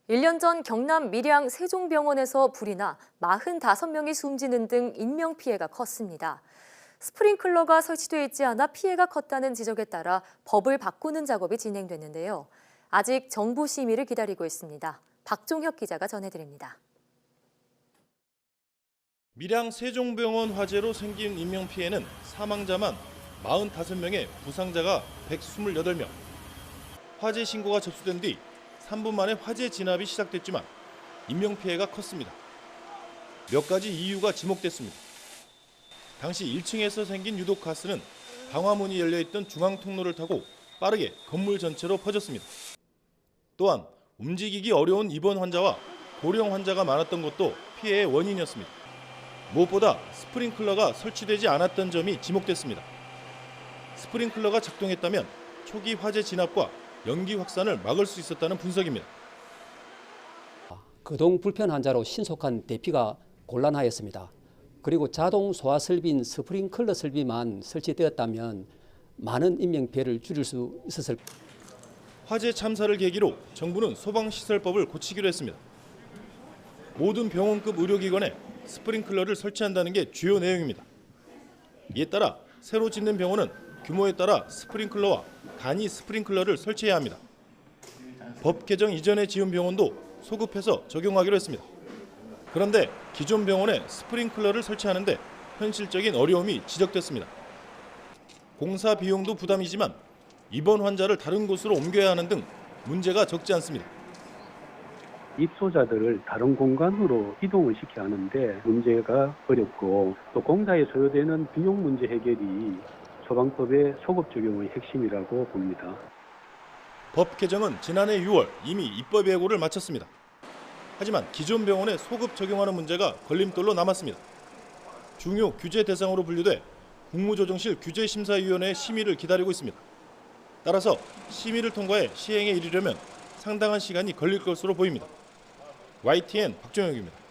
1년 전 경남 밀양 세종병원에서 불이 나 45명이 숨지는 등 인명피해가 컸습니다. 스프링클러가 설치돼 있지 않아 피해가 컸다는 지적에 따라 법을 바꾸는 작업이 진행됐는데요. 아직 정부 심의를 기다리고 있습니다. 박종혁 기자가 전해드립니다. 밀양 세종병원 화재로 생긴 인명피해는 사망자만 45명에 부상자가 128명. 화재 신고가 접수된 뒤 3분 만에 화재 진압이 시작됐지만 인명피해가 컸습니다. 몇 가지 이유가 지목됐습니다. 당시 1층에서 생긴 유독가스는 방화문이 열려있던 중앙통로를 타고 빠르게 건물 전체로 퍼졌습니다. 또한 움직이기 어려운 입원 환자와 고령 환자가 많았던 것도 피해의 원인이었습니다. 무엇보다 스프링클러가 설치되지 않았던 점이 지목됐습니다. 스프링클러가 작동했다면 초기 화재 진압과 연기 확산을 막을 수 있었다는 분석입니다. 거동 불편 환자로 신속한 대피가 곤란하였습니다. 그리고 자동 소화 설비인 스프링클러 설비만 설치되었다면 많은 인명피해를 줄일 수 있었을 겁니다. 화재 참사를 계기로 정부는 소방시설법을 고치기로 했습니다. 모든 병원급 의료기관에 스프링클러를 설치한다는 게 주요 내용입니다. 이에 따라 새로 짓는 병원은 규모에 따라 스프링클러와 간이 스프링클러를 설치해야 합니다. 법 개정 이전에 지은 병원도 소급해서 적용하기로 했습니다. 그런데 기존 병원에 스프링클러를 설치하는데 현실적인 어려움이 지적됐습니다. 공사 비용도 부담이지만 입원 환자를 다른 곳으로 옮겨야 하는 등 문제가 적지 않습니다. 입소자들을 다른 공간으로 이동을 시켜야 하는데 문제가 어렵고 또 공사에 소요되는 비용 문제 해결이 소방법의 소급 적용의 핵심이라고 봅니다. 법 개정은 지난해 6월 이미 입법 예고를 마쳤습니다. 하지만 기존 병원에 소급 적용하는 문제가 걸림돌로 남았습니다. 중요 규제 대상으로 분류돼 국무조정실 규제심사위원회의 심의를 기다리고 있습니다. 따라서 심의를 통과해 시행에 이르려면 상당한 시간이 걸릴 것으로 보입니다. YTN 박종혁입니다.